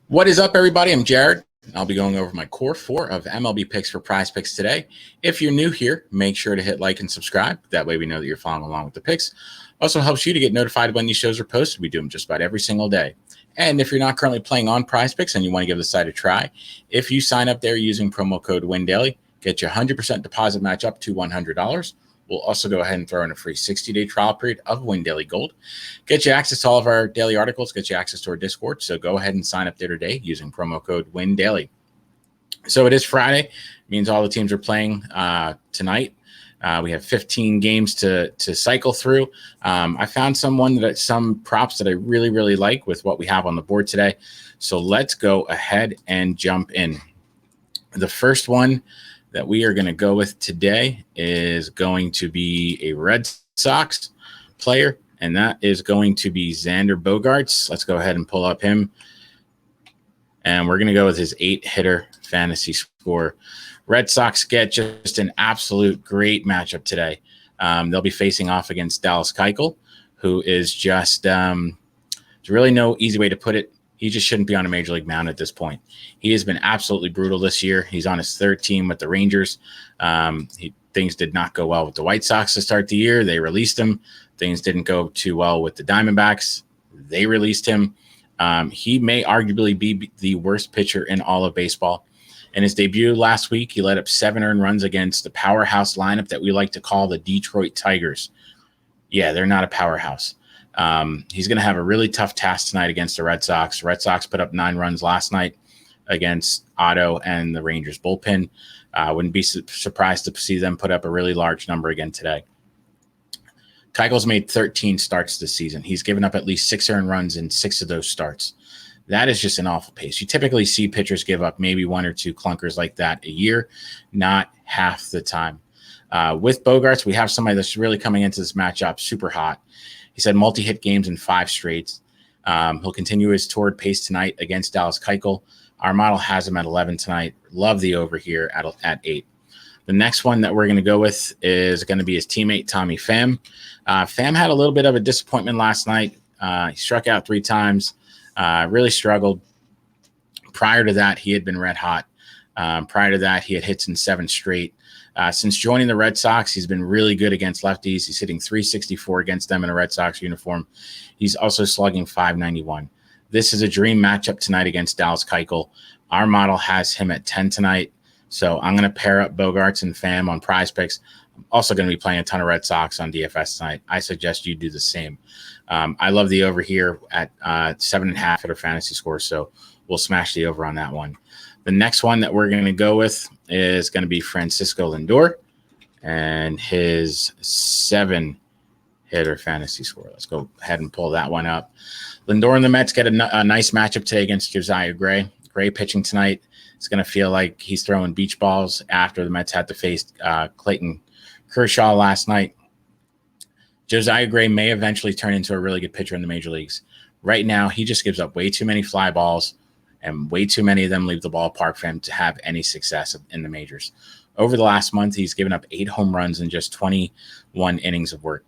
What is up, everybody? I'm Jared. I'll be going over my core four of MLB picks for PrizePicks today. If you're new here, make sure to hit like and subscribe. That way we know that you're following along with the picks. Also helps you to get notified when these shows are posted. We do them just about every single day. And if you're not currently playing on PrizePicks and you want to give the site a try, if you sign up there using promo code WINDAILY, get your 100% deposit match up to $100. We'll also go ahead and throw in a free 60-day trial period of Win Daily Gold. Get you access to all of our daily articles, get you access to our Discord. So go ahead and sign up there today using promo code WINDAILY. So it is Friday. It means all the teams are playing tonight. We have 15 games to cycle through. I found some props that I really, really like with what we have on the board today. So let's go ahead and jump in. The first one that we are going to go with today is going to be a Red Sox player, and that is going to be Xander Bogaerts. Let's go ahead and pull up him. And we're going to go with his 8-hitter fantasy score. Red Sox get just an absolute great matchup today. They'll be facing off against Dallas Keuchel, who is just there's really no easy way to put it. He just shouldn't be on a major league mound at this point. He has been absolutely brutal this year. He's on his third team with the Rangers. Things did not go well with the White Sox to start the year. They released him. Things didn't go too well with the Diamondbacks. They released him. He may arguably be the worst pitcher in all of baseball. In his debut last week, he led up 7 earned runs against the powerhouse lineup that we like to call the Detroit Tigers. Yeah, they're not a powerhouse. He's going to have a really tough task tonight against the Red Sox. Red Sox put up 9 runs last night against Otto and the Rangers bullpen. Wouldn't be surprised to see them put up a really large number again today. Keuchel's made 13 starts this season. He's given up at least 6 earned runs in 6 of those starts. That is just an awful pace. You typically see pitchers give up maybe 1 or 2 clunkers like that a year, not half the time. With Bogaerts, we have somebody that's really coming into this matchup super hot. He's had multi-hit games in 5 straight. He'll continue his torrid pace tonight against Dallas Keuchel. Our model has him at 11 tonight. Love the over here at 8. The next one that we're going to go with is going to be his teammate, Tommy Pham. Pham had a little bit of a disappointment last night. He struck out 3 times, really struggled. Prior to that, he had been red hot. Prior to that, he had hits in 7 straight. Since joining the Red Sox, he's been really good against lefties. He's hitting .364 against them in a Red Sox uniform. He's also slugging .591. This is a dream matchup tonight against Dallas Keuchel. Our model has him at 10 tonight. So I'm going to pair up Bogaerts and Pham on PrizePicks. I'm also going to be playing a ton of Red Sox on DFS tonight. I suggest you do the same. I love the over here at 7.5 hitter fantasy score. So we'll smash the over on that one. The next one that we're going to go with is going to be Francisco Lindor and his 7-hitter fantasy score. Let's go ahead and pull that one up. Lindor and the Mets get a nice matchup today against Josiah Gray. Gray pitching tonight. It's going to feel like he's throwing beach balls after the Mets had to face Clayton Kershaw last night. Josiah Gray may eventually turn into a really good pitcher in the major leagues. Right now, he just gives up way too many fly balls, and way too many of them leave the ballpark for him to have any success in the majors. Over the last month, he's given up 8 home runs in just 21 innings of work.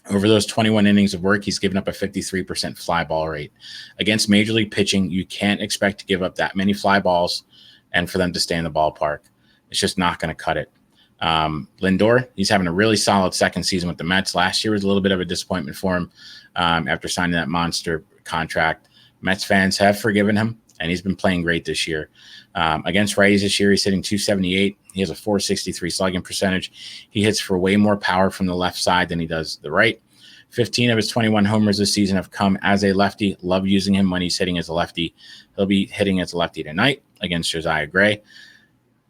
Over those 21 innings of work, he's given up a 53% fly ball rate. Against major league pitching, you can't expect to give up that many fly balls and for them to stay in the ballpark. It's just not going to cut it. Lindor, he's having a really solid second season with the Mets. Last year was a little bit of a disappointment for him after signing that monster contract. Mets fans have forgiven him, and he's been playing great this year. Against righties this year, he's hitting .278. He has a .463 slugging percentage. He hits for way more power from the left side than he does the right. 15 of his 21 homers this season have come as a lefty. Love using him when he's hitting as a lefty. He'll be hitting as a lefty tonight against Josiah Gray.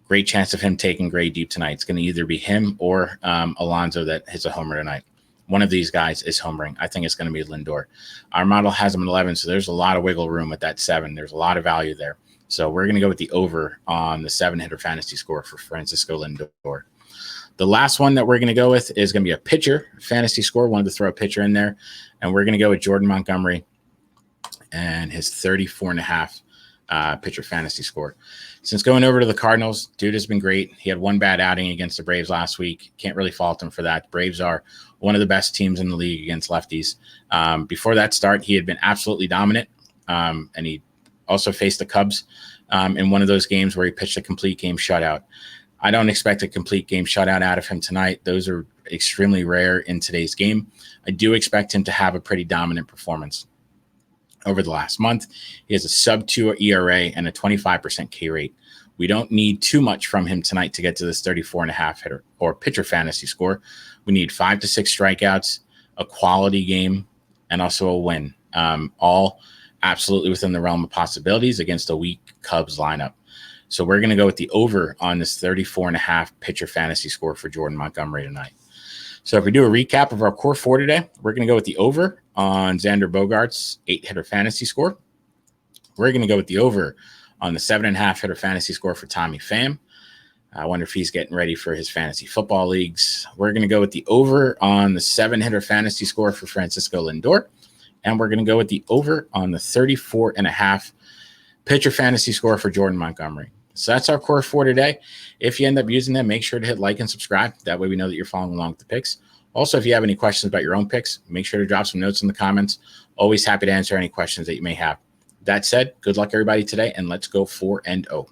Great chance of him taking Gray deep tonight. It's going to either be him or Alonso that hits a homer tonight. One of these guys is homering. I think it's going to be Lindor. Our model has him at 11, so there's a lot of wiggle room at that 7. There's a lot of value there. So we're going to go with the over on the 7-hitter fantasy score for Francisco Lindor. The last one that we're going to go with is going to be a pitcher fantasy score. Wanted to throw a pitcher in there, and we're going to go with Jordan Montgomery and his 34.5 pitcher fantasy score. Since going over to the Cardinals, dude has been great. He had 1 bad outing against the Braves last week. Can't really fault him for that. The Braves are one of the best teams in the league against lefties. Before that start, he had been absolutely dominant, and he also faced the Cubs in one of those games where he pitched a complete game shutout. I don't expect a complete game shutout out of him tonight. Those are extremely rare in today's game. I do expect him to have a pretty dominant performance. Over the last month, he has a sub-2 ERA and a 25% K rate. We don't need too much from him tonight to get to this 34.5 hitter or pitcher fantasy score. We need 5 to 6 strikeouts, a quality game, and also a win. All absolutely within the realm of possibilities against a weak Cubs lineup. So we're going to go with the over on this 34.5 pitcher fantasy score for Jordan Montgomery tonight. So if we do a recap of our core 4 today, we're going to go with the over on Xander Bogaerts' 8-hitter fantasy score. We're going to go with the over on the 7.5-hitter fantasy score for Tommy Pham. I wonder if he's getting ready for his fantasy football leagues. We're going to go with the over on the 7-hitter fantasy score for Francisco Lindor. And we're going to go with the over on the 34.5 pitcher fantasy score for Jordan Montgomery. So that's our core 4 today. If you end up using them, make sure to hit like and subscribe. That way we know that you're following along with the picks. Also, if you have any questions about your own picks, make sure to drop some notes in the comments. Always happy to answer any questions that you may have. That said, good luck everybody today, and let's go 4-0.